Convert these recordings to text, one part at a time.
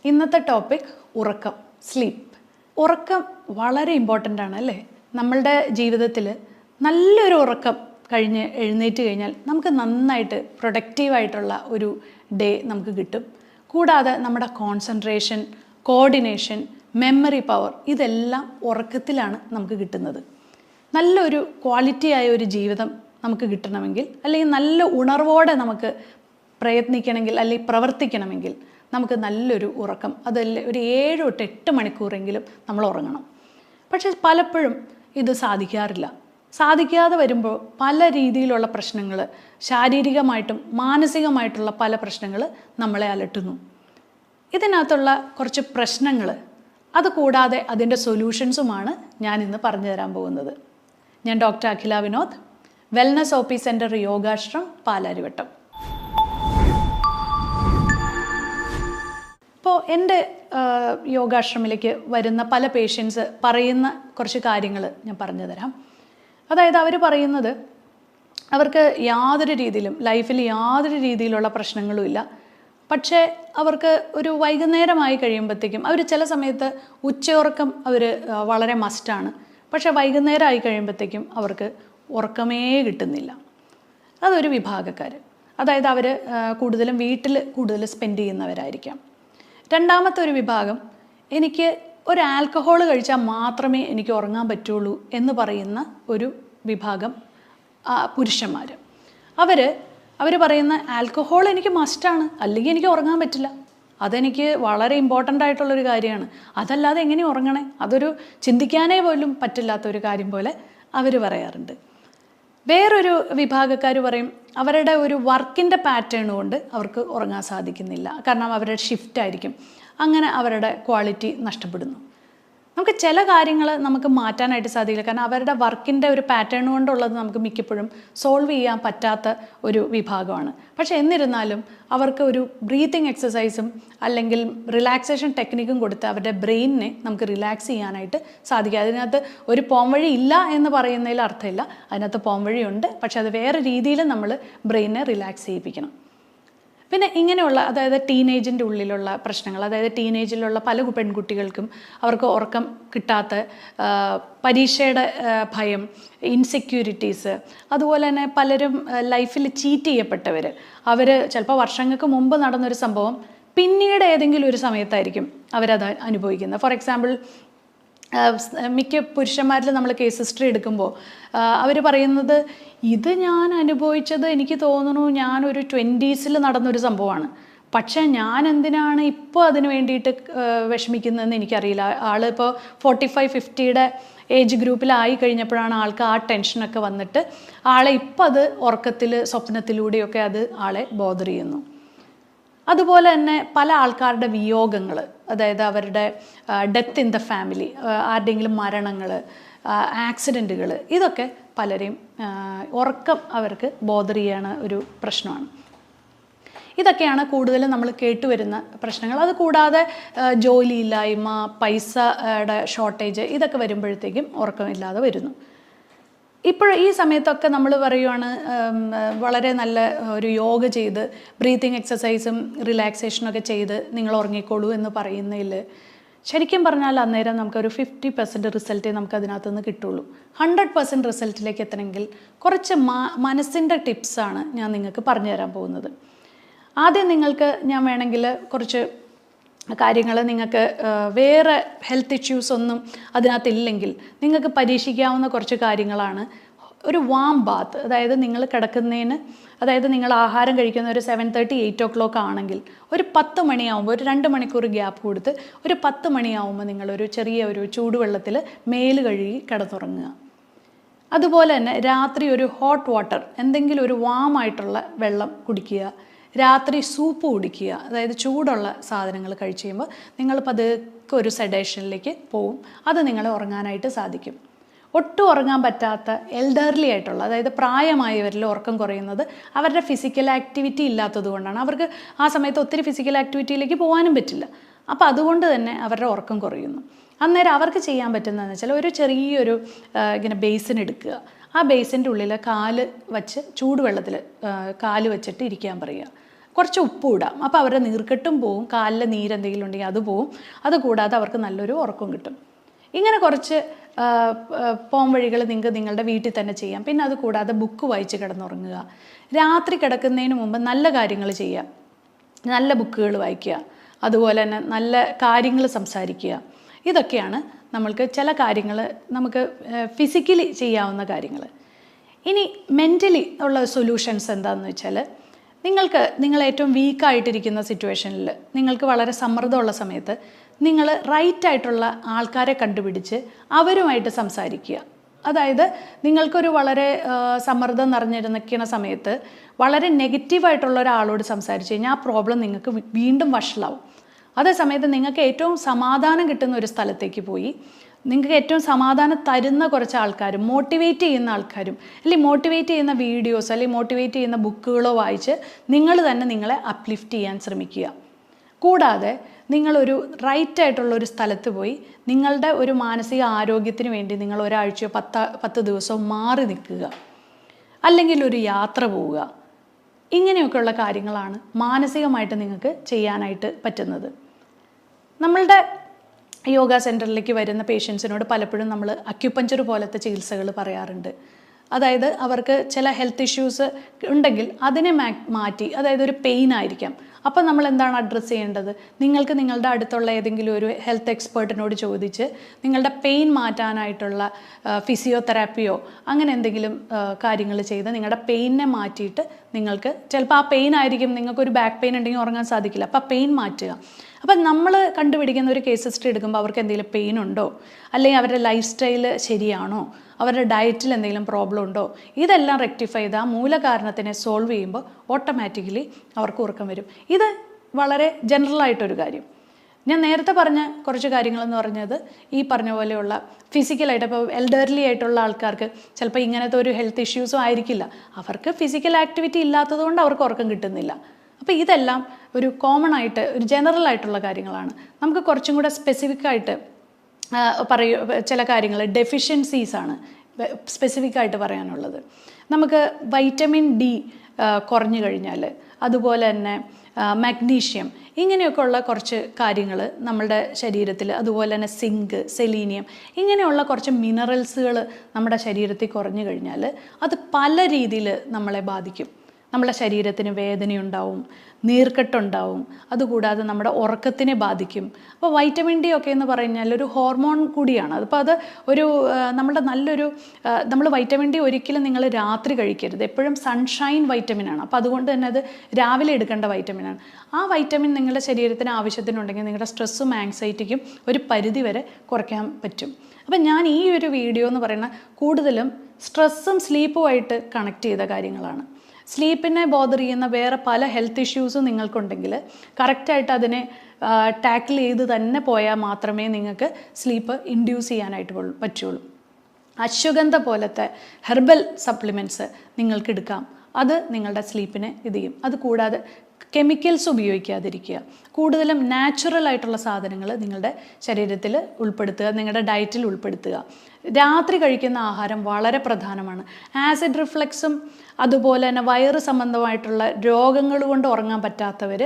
ഇന്നത്തെ ടോപ്പിക് ഉറക്കം, സ്ലീപ്പ്. ഉറക്കം വളരെ ഇമ്പോർട്ടൻ്റ് ആണ് അല്ലേ? നമ്മളുടെ ജീവിതത്തിൽ നല്ലൊരു ഉറക്കം കഴിഞ്ഞ് എഴുന്നേറ്റ് കഴിഞ്ഞാൽ നമുക്ക് നന്നായിട്ട് പ്രൊഡക്റ്റീവായിട്ടുള്ള ഒരു ഡേ നമുക്ക് കിട്ടും. കൂടാതെ നമ്മുടെ കോൺസെൻട്രേഷൻ, കോർഡിനേഷൻ, മെമ്മറി പവർ ഇതെല്ലാം ഉറക്കത്തിലാണ് നമുക്ക് കിട്ടുന്നത്. നല്ലൊരു ക്വാളിറ്റിയായ ഒരു ജീവിതം നമുക്ക് കിട്ടണമെങ്കിൽ, അല്ലെങ്കിൽ നല്ല ഉണർവോടെ നമുക്ക് പ്രയത്നിക്കണമെങ്കിൽ അല്ലെങ്കിൽ പ്രവർത്തിക്കണമെങ്കിൽ നമുക്ക് നല്ലൊരു ഉറക്കം, അതല്ല ഒരു 7 തൊട്ട് 8 മണിക്കൂറെങ്കിലും നമ്മൾ ഉറങ്ങണം. പക്ഷേ പലപ്പോഴും ഇത് സാധിക്കാതെ വരുമ്പോൾ പല രീതിയിലുള്ള പ്രശ്നങ്ങൾ, ശാരീരികമായിട്ടും മാനസികമായിട്ടുള്ള പല പ്രശ്നങ്ങൾ നമ്മളെ അലട്ടുന്നു. ഇതിനകത്തുള്ള കുറച്ച് പ്രശ്നങ്ങൾ, അതുകൂടാതെ അതിൻ്റെ സൊല്യൂഷൻസുമാണ് ഞാൻ ഇന്ന് പറഞ്ഞു തരാൻ പോകുന്നത്. ഞാൻ doctor Akhila Vinod, wellness OP centre Yogashram, Palarivattom. ഇപ്പോൾ എൻ്റെ യോഗാശ്രമിലേക്ക് വരുന്ന പല പേഷ്യൻസ് പറയുന്ന കുറച്ച് കാര്യങ്ങൾ ഞാൻ പറഞ്ഞു തരാം. അതായത് അവർ പറയുന്നത്, അവർക്ക് യാതൊരു രീതിയിലും ലൈഫിൽ യാതൊരു രീതിയിലുള്ള പ്രശ്നങ്ങളും ഇല്ല. പക്ഷേ അവർക്ക് ഒരു വൈകുന്നേരമായി കഴിയുമ്പോഴത്തേക്കും അവർ ചില സമയത്ത് ഉച്ചയുറക്കം വളരെ മസ്റ്റാണ്. പക്ഷേ വൈകുന്നേരം ആയി കഴിയുമ്പോഴത്തേക്കും അവർക്ക് ഉറക്കമേ കിട്ടുന്നില്ല. അതൊരു വിഭാഗക്കാർ. അതായത് അവർ കൂടുതലും വീട്ടിൽ സ്പെൻഡ് ചെയ്യുന്നവരായിരിക്കാം. രണ്ടാമത്തെ ഒരു വിഭാഗം, എനിക്ക് ഒരു ആൽക്കഹോൾ കഴിച്ചാൽ മാത്രമേ എനിക്ക് ഉറങ്ങാൻ പറ്റുള്ളൂ എന്ന് പറയുന്ന ഒരു വിഭാഗം പുരുഷന്മാർ. അവർ പറയുന്ന ആൽക്കഹോൾ എനിക്ക് മസ്റ്റാണ്, അല്ലെങ്കിൽ എനിക്ക് ഉറങ്ങാൻ പറ്റില്ല, അതെനിക്ക് വളരെ ഇമ്പോർട്ടൻ്റ് ആയിട്ടുള്ളൊരു കാര്യമാണ്, അതല്ലാതെ എങ്ങനെ ഉറങ്ങണേ, അതൊരു ചിന്തിക്കാനേ പോലും പറ്റില്ലാത്തൊരു കാര്യം പോലെ അവർ പറയാറുണ്ട്. വേറൊരു വിഭാഗക്കാർ പറയും, അവരുടെ ഒരു വർക്കിൻ്റെ പാറ്റേൺ കൊണ്ട് അവർക്ക് ഉറങ്ങാൻ സാധിക്കുന്നില്ല, കാരണം അവരുടെ ഷിഫ്റ്റ് ആയിരിക്കും, അങ്ങനെ അവരുടെ ക്വാളിറ്റി നഷ്ടപ്പെടുന്നു. നമുക്ക് ചില കാര്യങ്ങൾ നമുക്ക് മാറ്റാനായിട്ട് സാധിക്കില്ല, കാരണം അവരുടെ വർക്കിൻ്റെ ഒരു പാറ്റേൺ കൊണ്ടുള്ളത് നമുക്ക് മിക്കപ്പോഴും സോൾവ് ചെയ്യാൻ പറ്റാത്ത ഒരു വിഭാഗമാണ്. പക്ഷേ എന്നിരുന്നാലും അവർക്ക് ഒരു ബ്രീത്തിങ് എക്സസൈസും അല്ലെങ്കിൽ റിലാക്സേഷൻ ടെക്നിക്കും കൊടുത്ത് അവരുടെ ബ്രെയിനിനെ നമുക്ക് റിലാക്സ് ചെയ്യാനായിട്ട് സാധിക്കും. അതിനകത്ത് ഒരു പോംവഴി ഇല്ല എന്ന് പറയുന്നതിൽ അർത്ഥമില്ല, അതിനകത്ത് പോംവഴിയുണ്ട്. പക്ഷെ അത് വേറെ രീതിയിൽ നമ്മൾ ബ്രെയിനിനെ റിലാക്സ് ചെയ്യിപ്പിക്കണം. പിന്നെ ഇങ്ങനെയുള്ള, അതായത് ടീനേജിൻ്റെ ഉള്ളിലുള്ള പ്രശ്നങ്ങൾ, അതായത് ടീനേജിലുള്ള പല പെൺകുട്ടികൾക്കും അവർക്ക് ഉറക്കം കിട്ടാത്ത, പരീക്ഷയുടെ ഭയം, ഇൻസെക്യൂരിറ്റീസ്, അതുപോലെ തന്നെ പലരും ലൈഫിൽ ചീറ്റ് ചെയ്യപ്പെട്ടവർ, അവർ ചിലപ്പോൾ വർഷങ്ങൾക്ക് മുമ്പ് നടന്നൊരു സംഭവം പിന്നീട് ഏതെങ്കിലും ഒരു സമയത്തായിരിക്കും അവരത് അനുഭവിക്കുന്നത്. ഫോർ എക്സാമ്പിൾ, മിക്ക പുരുഷന്മാരിൽ നമ്മൾ കേസ് ഹിസ്റ്ററി എടുക്കുമ്പോൾ അവർ പറയുന്നത്, ഇത് ഞാൻ അനുഭവിച്ചത് എനിക്ക് തോന്നുന്നു ഞാനൊരു 20s നടന്നൊരു സംഭവമാണ്, പക്ഷേ ഞാൻ എന്തിനാണ് ഇപ്പോൾ അതിന് വേണ്ടിയിട്ട് വിഷമിക്കുന്നതെന്ന് എനിക്കറിയില്ല. ആളിപ്പോൾ 45-50 ഏജ് ഗ്രൂപ്പിലായി കഴിഞ്ഞപ്പോഴാണ് ആൾക്ക് ആ ടെൻഷനൊക്കെ വന്നിട്ട് ആളെ ഇപ്പോൾ അത് ഉറക്കത്തിൽ സ്വപ്നത്തിലൂടെയൊക്കെ അത് ആളെ ബോദർ ചെയ്യുന്നു. അതുപോലെ തന്നെ പല ആൾക്കാരുടെ വിയോഗങ്ങൾ, അതായത് അവരുടെ ഡെത്ത് ഇൻ ദ ഫാമിലി, ആരുടെയെങ്കിലും മരണങ്ങൾ, ആക്സിഡൻറ്റുകൾ, ഇതൊക്കെ പലരെയും ഉറക്കം അവർക്ക് ബോദർ ചെയ്യണ ഒരു പ്രശ്നമാണ്. ഇതൊക്കെയാണ് കൂടുതലും നമ്മൾ കേട്ടുവരുന്ന പ്രശ്നങ്ങൾ. അതുകൂടാതെ ജോലിയില്ലായ്മ, പൈസയുടെ ഷോർട്ടേജ്, ഇതൊക്കെ വരുമ്പോഴത്തേക്കും ഉറക്കമില്ലാതെ വരുന്നു. ഇപ്പോൾ ഈ സമയത്തൊക്കെ നമ്മൾ പറയുവാണ്, വളരെ നല്ല ഒരു യോഗ ചെയ്ത് ബ്രീത്തിങ് എക്സസൈസും റിലാക്സേഷനൊക്കെ ചെയ്ത് നിങ്ങൾ ഉറങ്ങിക്കോളൂ എന്ന് പറയുന്നതിൽ ശരിക്കും പറഞ്ഞാൽ അന്നേരം നമുക്കൊരു 50% റിസൾട്ടേ നമുക്ക് അതിനകത്ത് നിന്ന് കിട്ടുള്ളൂ. 100% റിസൾട്ടിലേക്ക് എത്തണമെങ്കിൽ കുറച്ച് മനസ്സിൻ്റെ ടിപ്സാണ് ഞാൻ നിങ്ങൾക്ക് പറഞ്ഞു തരാൻ പോകുന്നത്. ആദ്യം നിങ്ങൾക്ക് ഞാൻ വേണമെങ്കിൽ കുറച്ച് കാര്യങ്ങൾ, നിങ്ങൾക്ക് വേറെ ഹെൽത്ത് ഇഷ്യൂസ് ഒന്നും അതിനകത്തില്ലെങ്കിൽ നിങ്ങൾക്ക് പരീക്ഷിക്കാവുന്ന കുറച്ച് കാര്യങ്ങളാണ്. ഒരു വാം ബാത്ത്, അതായത് നിങ്ങൾ കിടക്കുന്നതിന്, അതായത് നിങ്ങൾ ആഹാരം കഴിക്കുന്ന ഒരു 7:30-8 o'clock ആണെങ്കിൽ ഒരു 10 മണിയാവുമ്പോൾ, ഒരു 2 മണിക്കൂർ ഗ്യാപ്പ് കൊടുത്ത് ഒരു 10 മണിയാവുമ്പോൾ നിങ്ങളൊരു ചെറിയ ഒരു ചൂടുവെള്ളത്തിൽ മേല് കഴുകി കിടന്നുറങ്ങുക. അതുപോലെ തന്നെ രാത്രി ഒരു ഹോട്ട് വാട്ടർ, എന്തെങ്കിലും ഒരു വാമായിട്ടുള്ള വെള്ളം കുടിക്കുക. രാത്രി സൂപ്പ് കുടിക്കുക, അതായത് ചൂടുള്ള സാധനങ്ങൾ കഴിച്ച് കഴിയുമ്പോൾ നിങ്ങൾ പതുക്കെ ഒരു സെഡേഷനിലേക്ക് പോവും. അത് നിങ്ങളെ ഉറങ്ങാനായിട്ട് സാധിക്കും. ഒട്ടും ഉറങ്ങാൻ പറ്റാത്ത എൽഡർലി ആയിട്ടുള്ള, അതായത് പ്രായമായവരിൽ ഉറക്കം കുറയുന്നത് അവരുടെ ഫിസിക്കൽ ആക്ടിവിറ്റി ഇല്ലാത്തത് കൊണ്ടാണ്. അവർക്ക് ആ സമയത്ത് ഒത്തിരി ഫിസിക്കൽ ആക്ടിവിറ്റിയിലേക്ക് പോകാനും പറ്റില്ല. അപ്പോൾ അതുകൊണ്ട് തന്നെ അവരുടെ ഉറക്കം കുറയുന്നു. അന്നേരം അവർക്ക് ചെയ്യാൻ പറ്റുന്നതെന്ന് വെച്ചാൽ ഒരു ചെറിയൊരു ഇങ്ങനെ ബേസിൻ എടുക്കുക. ആ ബേസിൻ്റെ ഉള്ളിൽ കാല് വച്ച് ചൂടുവെള്ളത്തിൽ കാല് വെച്ചിട്ട് ഇരിക്കാൻ പറയുക. കുറച്ച് ഉപ്പ് ഇടാം. അപ്പോൾ അവരുടെ നീർക്കെട്ടും പോവും, കാലിലെ നീരെന്തെങ്കിലും ഉണ്ടെങ്കിൽ അത് പോവും. അതുകൂടാതെ അവർക്ക് നല്ലൊരു ഉറക്കം കിട്ടും. ഇങ്ങനെ കുറച്ച് പോം വഴികൾ നിങ്ങൾക്ക് നിങ്ങളുടെ വീട്ടിൽ തന്നെ ചെയ്യാം. പിന്നെ അത് കൂടാതെ ബുക്ക് വായിച്ച് കിടന്നുറങ്ങുക. രാത്രി കിടക്കുന്നതിന് മുമ്പ് നല്ല കാര്യങ്ങൾ ചെയ്യുക, നല്ല ബുക്കുകൾ വായിക്കുക, അതുപോലെ തന്നെ നല്ല കാര്യങ്ങൾ സംസാരിക്കുക. ഇതൊക്കെയാണ് നമ്മൾക്ക് ചില കാര്യങ്ങൾ നമുക്ക് ഫിസിക്കലി ചെയ്യാവുന്ന കാര്യങ്ങൾ. ഇനി മെൻ്റലി ഉള്ള സൊല്യൂഷൻസ് എന്താണെന്ന് വെച്ചാൽ, നിങ്ങൾ ഏറ്റവും വീക്കായിട്ടിരിക്കുന്ന സിറ്റുവേഷനിൽ, നിങ്ങൾക്ക് വളരെ സമ്മർദ്ദമുള്ള സമയത്ത് നിങ്ങൾ റൈറ്റായിട്ടുള്ള ആൾക്കാരെ കണ്ടുപിടിച്ച് അവരുമായിട്ട് സംസാരിക്കുക. അതായത് നിങ്ങൾക്കൊരു വളരെ സമ്മർദ്ദം നിറഞ്ഞിരിക്കുന്ന സമയത്ത് വളരെ നെഗറ്റീവായിട്ടുള്ള ഒരാളോട് സംസാരിച്ച് കഴിഞ്ഞാൽ ആ പ്രോബ്ലം നിങ്ങൾക്ക് വീണ്ടും വഷളാവും. അതേസമയത്ത് നിങ്ങൾക്ക് ഏറ്റവും സമാധാനം കിട്ടുന്ന ഒരു സ്ഥലത്തേക്ക് പോയി നിങ്ങൾക്ക് ഏറ്റവും സമാധാനം തരുന്ന കുറച്ച് ആൾക്കാരും മോട്ടിവേറ്റ് ചെയ്യുന്ന ആൾക്കാരും അല്ലെങ്കിൽ മോട്ടിവേറ്റ് ചെയ്യുന്ന വീഡിയോസ് അല്ലെങ്കിൽ മോട്ടിവേറ്റ് ചെയ്യുന്ന ബുക്കുകളോ വായിച്ച് നിങ്ങൾ തന്നെ നിങ്ങളെ അപ്ലിഫ്റ്റ് ചെയ്യാൻ ശ്രമിക്കുക. കൂടാതെ നിങ്ങളൊരു റൈറ്റായിട്ടുള്ള ഒരു സ്ഥലത്ത് പോയി നിങ്ങളുടെ ഒരു മാനസിക ആരോഗ്യത്തിന് വേണ്ടി നിങ്ങൾ ഒരാഴ്ചയോ 10 ദിവസമോ മാറി നിൽക്കുക, അല്ലെങ്കിൽ ഒരു യാത്ര പോവുക. ഇങ്ങനെയൊക്കെയുള്ള കാര്യങ്ങളാണ് മാനസികമായിട്ട് നിങ്ങൾക്ക് ചെയ്യാനായിട്ട് പറ്റുന്നത്. നമ്മളുടെ യോഗ സെൻറ്ററിലേക്ക് വരുന്ന പേഷ്യൻസിനോട് പലപ്പോഴും നമ്മൾ അക്യുപഞ്ചർ പോലത്തെ ചികിത്സകൾ പറയാറുണ്ട്. അതായത് അവർക്ക് ചില ഹെൽത്ത് ഇഷ്യൂസ് ഉണ്ടെങ്കിൽ അതിനെ മാറ്റി, അതായത് ഒരു പെയിൻ ആയിരിക്കാം, അപ്പോൾ നമ്മൾ എന്താണ് അഡ്രസ്സ് ചെയ്യേണ്ടത്? നിങ്ങൾക്ക് നിങ്ങളുടെ അടുത്തുള്ള ഏതെങ്കിലും ഒരു ഹെൽത്ത് എക്സ്പേർട്ടിനോട് ചോദിച്ച് നിങ്ങളുടെ പെയിൻ മാറ്റാനായിട്ടുള്ള ഫിസിയോതെറാപ്പിയോ അങ്ങനെ എന്തെങ്കിലും കാര്യങ്ങൾ ചെയ്ത് നിങ്ങളുടെ പെയിനെ മാറ്റിയിട്ട് നിങ്ങൾക്ക് ചിലപ്പോൾ ആ പെയിൻ ആയിരിക്കും, നിങ്ങൾക്കൊരു ബാക്ക് പെയിൻ ഉണ്ടെങ്കിൽ ഉറങ്ങാൻ സാധിക്കില്ല, അപ്പോൾ ആ പെയിൻ മാറ്റുക. അപ്പം നമ്മൾ കണ്ടുപിടിക്കുന്ന ഒരു കേസ് ഹിസ്റ്ററി എടുക്കുമ്പോൾ അവർക്ക് എന്തെങ്കിലും പെയിൻ ഉണ്ടോ, അല്ലെങ്കിൽ അവരുടെ ലൈഫ് സ്റ്റൈൽ ശരിയാണോ, അവരുടെ ഡയറ്റിൽ എന്തെങ്കിലും പ്രോബ്ലം ഉണ്ടോ, ഇതെല്ലാം റെക്ടിഫൈ ചെയ്ത് ആ മൂലകാരണത്തിനെ സോൾവ് ചെയ്യുമ്പോൾ ഓട്ടോമാറ്റിക്കലി അവർക്ക് ഉറക്കം വരും. ഇത് വളരെ ജനറലായിട്ടൊരു കാര്യം. ഞാൻ നേരത്തെ പറഞ്ഞ കുറച്ച് കാര്യങ്ങളെന്ന് പറഞ്ഞത് ഈ പറഞ്ഞ പോലെയുള്ള ഫിസിക്കലായിട്ട്, ഇപ്പോൾ എൽഡർലി ആയിട്ടുള്ള ആൾക്കാർക്ക് ചിലപ്പോൾ ഇങ്ങനത്തെ ഒരു ഹെൽത്ത് ഇഷ്യൂസും ആയിരിക്കില്ല, അവർക്ക് ഫിസിക്കൽ ആക്ടിവിറ്റി ഇല്ലാത്തതുകൊണ്ട് അവർക്ക് ഉറക്കം കിട്ടുന്നില്ല. അപ്പോൾ ഇതെല്ലാം ഒരു കോമൺ ആയിട്ട് ഒരു ജനറൽ ആയിട്ടുള്ള കാര്യങ്ങളാണ്. നമുക്ക് കുറച്ചും കൂടെ സ്പെസിഫിക് ആയിട്ട് ചില കാര്യങ്ങൾ ഡെഫിഷ്യൻസീസാണ് സ്പെസിഫിക് ആയിട്ട് പറയാനുള്ളത്. നമുക്ക് വൈറ്റമിൻ ഡി കുറഞ്ഞു കഴിഞ്ഞാൽ, അതുപോലെ തന്നെ മാഗ്നീഷ്യം, ഇങ്ങനെയൊക്കെ ഉള്ള കുറച്ച് കാര്യങ്ങൾ നമ്മളുടെ ശരീരത്തിൽ, അതുപോലെ തന്നെ സിങ്ക്, സെലീനിയം, ഇങ്ങനെയുള്ള കുറച്ച് മിനറൽസുകൾ നമ്മുടെ ശരീരത്തിൽ കുറഞ്ഞു കഴിഞ്ഞാൽ അത് പല രീതിയിൽ നമ്മളെ ബാധിക്കും. നമ്മുടെ ശരീരത്തിന് വേദനയുണ്ടാവും, നീർക്കെട്ടുണ്ടാവും, അതുകൂടാതെ നമ്മുടെ ഉറക്കത്തിനെ ബാധിക്കും. അപ്പോൾ വൈറ്റമിൻ ഡി ഒക്കെ എന്ന് പറഞ്ഞാൽ ഒരു ഹോർമോൺ കൂടിയാണ്. അതിപ്പോൾ അത് ഒരു നമ്മുടെ നല്ലൊരു നമ്മൾ വൈറ്റമിൻ ഡി ഒരിക്കലും നിങ്ങൾ രാത്രി കഴിക്കരുത്, എപ്പോഴും സൺഷൈൻ വൈറ്റമിനാണ്. അപ്പോൾ അതുകൊണ്ട് തന്നെ അത് രാവിലെ എടുക്കേണ്ട വൈറ്റമിനാണ്. ആ വൈറ്റമിൻ നിങ്ങളുടെ ശരീരത്തിന് ആവശ്യത്തിനുണ്ടെങ്കിൽ നിങ്ങളുടെ സ്ട്രെസ്സും ആങ്സൈറ്റിക്കും ഒരു പരിധി വരെ കുറയ്ക്കാൻ പറ്റും. അപ്പം ഞാൻ ഈ ഒരു വീഡിയോ എന്ന് പറയുന്നത് കൂടുതലും സ്ട്രെസ്സും സ്ലീപ്പുമായിട്ട് കണക്ട് ചെയ്ത കാര്യങ്ങളാണ്. സ്ലീപ്പിനെ ബോദർ ചെയ്യുന്ന വേറെ പല ഹെൽത്ത് ഇഷ്യൂസും നിങ്ങൾക്കുണ്ടെങ്കിൽ കറക്റ്റായിട്ട് അതിനെ ടാക്കിൾ ചെയ്ത് തന്നെ പോയാൽ മാത്രമേ നിങ്ങൾക്ക് സ്ലീപ്പ് ഇൻഡ്യൂസ് ചെയ്യാനായിട്ട് പറ്റുള്ളൂ. അശ്വഗന്ധ പോലത്തെ ഹെർബൽ സപ്ലിമെൻറ്റ്സ് നിങ്ങൾക്ക് എടുക്കാം, അത് നിങ്ങളുടെ സ്ലീപ്പിനെ ഇത് ചെയ്യും. അതുകൂടാതെ കെമിക്കൽസ് ഉപയോഗിക്കാതിരിക്കുക, കൂടുതലും നാച്ചുറൽ ആയിട്ടുള്ള സാധനങ്ങൾ നിങ്ങളുടെ ശരീരത്തിൽ ഉൾപ്പെടുത്തുക, നിങ്ങളുടെ ഡയറ്റിൽ ഉൾപ്പെടുത്തുക. രാത്രി കഴിക്കുന്ന ആഹാരം വളരെ പ്രധാനമാണ്. ആസിഡ് റിഫ്ലക്സും അതുപോലെ തന്നെ വയറ് സംബന്ധമായിട്ടുള്ള രോഗങ്ങൾ കൊണ്ട് ഉറങ്ങാൻ പറ്റാത്തവർ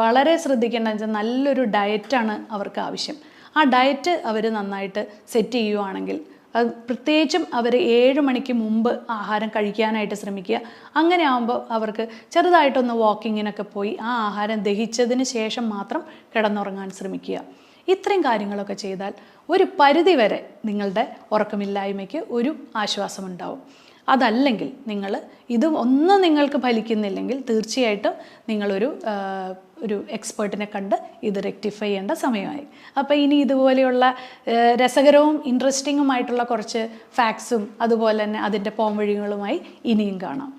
വളരെ ശ്രദ്ധിക്കേണ്ടതെന്ന് വെച്ചാൽ നല്ലൊരു ഡയറ്റാണ് അവർക്ക് ആവശ്യം. ആ ഡയറ്റ് അവർ നന്നായിട്ട് സെറ്റ് ചെയ്യുവാണെങ്കിൽ, അത് പ്രത്യേകിച്ചും അവർ 7 മണിക്ക് മുമ്പ് ആഹാരം കഴിക്കാനായിട്ട് ശ്രമിക്കുക. അങ്ങനെ ആകുമ്പോൾ അവർക്ക് ചെറുതായിട്ടൊന്ന് വാക്കിങ്ങിനൊക്കെ പോയി ആ ആഹാരം ദഹിച്ചതിന് ശേഷം മാത്രം കിടന്നുറങ്ങാൻ ശ്രമിക്കുക. ഇത്രയും കാര്യങ്ങളൊക്കെ ചെയ്താൽ ഒരു പരിധി വരെ നിങ്ങളുടെ ഉറക്കമില്ലായ്മയ്ക്ക് ഒരു ആശ്വാസമുണ്ടാവും. അതല്ലെങ്കിൽ ഒന്നും നിങ്ങൾക്ക് ഫലിക്കുന്നില്ലെങ്കിൽ തീർച്ചയായിട്ടും നിങ്ങളൊരു എക്സ്പേർട്ടിനെ കണ്ട് ഇത് റെക്ടിഫൈ ചെയ്യേണ്ട സമയമായി. അപ്പോൾ ഇനി ഇതുപോലെയുള്ള രസകരവും ഇൻട്രസ്റ്റിങ്ങുമായിട്ടുള്ള കുറച്ച് ഫാക്ട്സും അതുപോലെ തന്നെ അതിൻ്റെ പോംവഴികളുമായി ഇനിയും കാണാം.